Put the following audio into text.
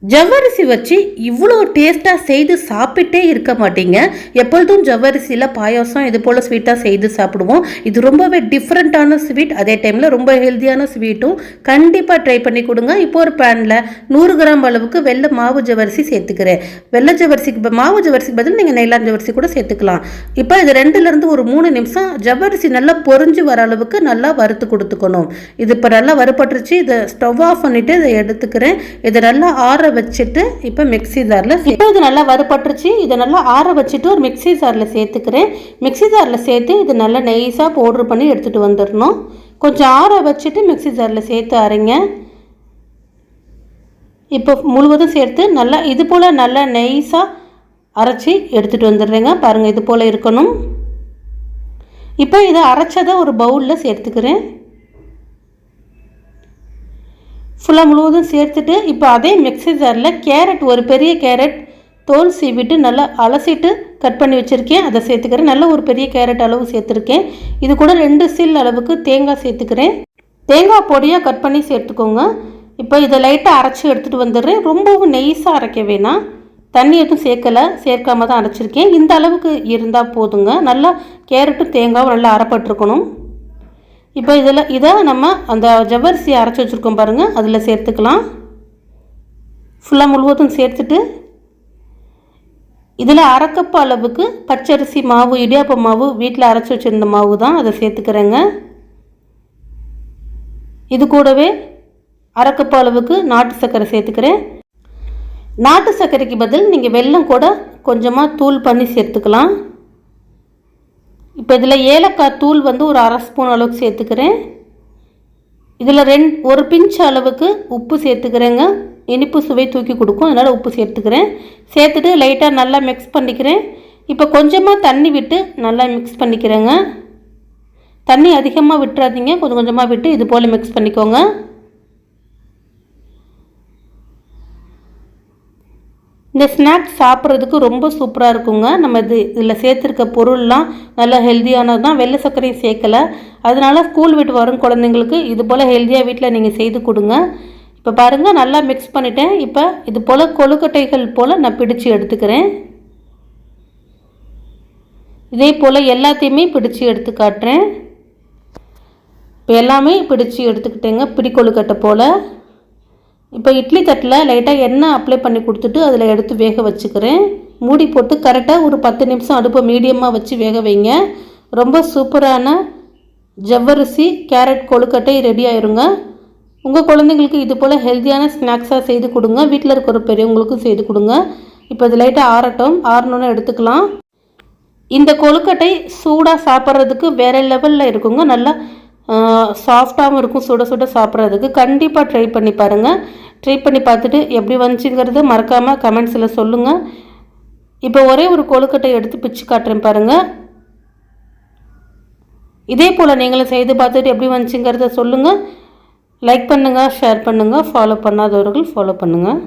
ஜவ்வரிசி வச்சு இவ்வளோ டேஸ்ட்டாக செய்து சாப்பிட்டே இருக்க மாட்டீங்க. எப்பொழுதும் ஜவ்வரிசியில் பாயாசம் இது போல் ஸ்வீட்டாக செய்து சாப்பிடுவோம். இது ரொம்பவே டிஃப்ரெண்ட்டான ஸ்வீட், அதே டைமில் ரொம்ப ஹெல்த்தியான ஸ்வீட்டும். கண்டிப்பாக ட்ரை பண்ணி கொடுங்க. இப்போ ஒரு பேனில் 100 கிராம் அளவுக்கு வெள்ளை மாவு ஜவ்வரிசி சேர்த்துக்கிறேன். வெள்ளை ஜவ்வரிசிக்கு மாவு ஜவ்வரிசிக்கு பதில் நீங்கள் நெய்லான் ஜவ்வரிசி கூட சேர்த்துக்கலாம். இப்போ இது 2லேருந்து ஒரு 3 நிமிஷம் ஜவ்வரிசி நல்லா பொரிஞ்சு வர அளவுக்கு நல்லா வறுத்து கொடுத்துக்கணும். இது இப்போ நல்லா வறுபட்டுருச்சு. இதை ஸ்டவ் ஆஃப் பண்ணிவிட்டு இதை எடுத்துக்கிறேன். இதை நல்லா ஆற வச்சுட்டு இப்போ மிக்ஸி ஜாரில் இப்போ இது நல்லா வறுபட்டுருச்சு. இதை நல்லா ஆற வச்சுட்டு ஒரு மிக்ஸி ஜாரில் சேர்த்துக்கிறேன். மிக்ஸி ஜாரில் சேர்த்து இது நல்லா நைஸாக பவுட்ரு பண்ணி எடுத்துகிட்டு வந்துடணும். கொஞ்சம் ஆற வச்சுட்டு மிக்ஸி ஜாரில் சேர்த்து அரைங்க. இப்போ முழுவதும் சேர்த்து நல்லா இது போல் நல்லா நைஸாக அரைச்சி எடுத்துகிட்டு வந்துடுறேங்க. பாருங்கள், இது போல் இருக்கணும். இப்போ இதை அரைச்சதை ஒரு பவுலில் சேர்த்துக்கிறேன். ஃபுல்லாக முழுவதும் சேர்த்துட்டு இப்போ அதே மிக்ஸி ஜாரில் கேரட், ஒரு பெரிய கேரட் தோல் சீவிட்டு நல்லா அலசிட்டு கட் பண்ணி வச்சுருக்கேன், அதை சேர்த்துக்கிறேன். நல்ல ஒரு பெரிய கேரட் அளவு சேர்த்துருக்கேன். இது கூட 2 சில் அளவுக்கு தேங்காய் சேர்த்துக்கிறேன். தேங்காய் பொடியாக கட் பண்ணி சேர்த்துக்கோங்க. இப்போ இதை லைட்டாக அரைச்சி எடுத்துகிட்டு வந்துடுறேன். ரொம்பவும் நெய்ஸாக அரைக்க வேணாம், தண்ணி எதுவும் சேர்க்காம தான் அரைச்சிருக்கேன். இந்த அளவுக்கு இருந்தால் போதுங்க. நல்லா கேரட்டும் தேங்காயும் நல்லா அரைப்பட்டுருக்கணும். இப்போ இதை நம்ம அந்த ஜவ்வரிசியை அரைச்சி வச்சுருக்கோம் பாருங்கள், அதில் சேர்த்துக்கலாம். ஃபுல்லாக முழுவதும் சேர்த்துட்டு இதில் 1/2 கப் அளவுக்கு பச்சரிசி மாவு, இடியாப்ப மாவு வீட்டில் அரைச்சி வச்சுருந்த மாவு தான், அதை சேர்த்துக்கிறேங்க. இது கூடவே 1/2 கப் அளவுக்கு நாட்டு சர்க்கரை சேர்த்துக்கிறேன். நாட்டு சர்க்கரைக்கு பதில் நீங்கள் வெல்லம் கூட கொஞ்சமாக தூள் பண்ணி சேர்த்துக்கலாம். இப்போ இதில் ஏலக்காய் தூள் வந்து ஒரு 1/2 ஸ்பூன் அளவுக்கு சேர்த்துக்கிறேன். இதில் ஒரு பிஞ்ச் அளவுக்கு உப்பு சேர்த்துக்கிறேங்க. இனிப்பு சுவை தூக்கி கொடுக்கும், அதனால் உப்பு சேர்த்துக்கிறேன். சேர்த்துட்டு லைட்டாக நல்லா மிக்ஸ் பண்ணிக்கிறேன். இப்போ கொஞ்சமாக தண்ணி விட்டு நல்லா மிக்ஸ் பண்ணிக்கிறேங்க. தண்ணி அதிகமாக விட்டுறாதீங்க, கொஞ்சம் கொஞ்சமாக விட்டு இது போல் மிக்ஸ் பண்ணிக்கோங்க. இந்த ஸ்நாக்ஸ் சாப்பிட்றதுக்கு ரொம்ப சூப்பராக இருக்குங்க. நம்ம இதில் சேர்த்துருக்க பொருள்லாம் நல்லா ஹெல்த்தியானது தான், வெள்ளை சர்க்கரையும் சேர்க்கலை. அதனால் ஸ்கூல் விட்டு வரும் குழந்தைங்களுக்கு இது போல் ஹெல்த்தியாக வீட்டில் நீங்கள் செய்து கொடுங்க. இப்போ பாருங்கள், நல்லா மிக்ஸ் பண்ணிட்டேன். இப்போ இது போல் கொழுக்கட்டைகள் போல் நான் பிடிச்சி எடுத்துக்கிறேன். இதே போல் எல்லாத்தையுமே பிடிச்சி எடுத்து காட்டுறேன். இப்போ எல்லாமே பிடிச்சி எடுத்துக்கிட்டேங்க, பிடி கொழுக்கட்டை போல். இப்போ இட்லி தட்டில் லைட்டாக எண்ணெய் அப்ளை பண்ணி கொடுத்துட்டு அதில் எடுத்து வேக வச்சுக்கிறேன். மூடி போட்டு கரெக்டாக ஒரு 10 நிமிஷம் அடுப்பை மீடியமாக வச்சு வேக வைங்க. ரொம்ப சூப்பரான ஜவ்வரிசி கேரட் கொழுக்கட்டை ரெடி ஆயிருங்க. உங்கள் குழந்தைங்களுக்கு இது போல் ஹெல்த்தியான ஸ்நாக்ஸாக செய்து கொடுங்க. வீட்டில் இருக்கிற பெரியவங்களுக்கும் செய்து கொடுங்க. இப்போ இது லைட்டாக ஆறட்டும், ஆறணுன்னு எடுத்துக்கலாம். இந்த கொழுக்கட்டை சூடாக சாப்பிட்றதுக்கு வேறு லெவலில் இருக்குங்க. நல்லா சாஃப்டாகவும் இருக்கும் சுட சுட சாப்பிட்றதுக்கு. கண்டிப்பாக ட்ரை பண்ணி பாருங்கள். ட்ரை பண்ணி பார்த்துட்டு எப்படி வந்துச்சுங்கிறது மறக்காமல் கமெண்ட்ஸில் சொல்லுங்கள். இப்போ ஒரே ஒரு கொழுக்கட்டை எடுத்து பிச்சு காட்டுறேன் பாருங்கள். இதே போல் நீங்களும் செய்து பார்த்துட்டு எப்படி வந்துச்சுங்கிறத சொல்லுங்கள். லைக் பண்ணுங்கள், ஷேர் பண்ணுங்கள். ஃபாலோ பண்ணாதவர்கள் ஃபாலோ பண்ணுங்கள்.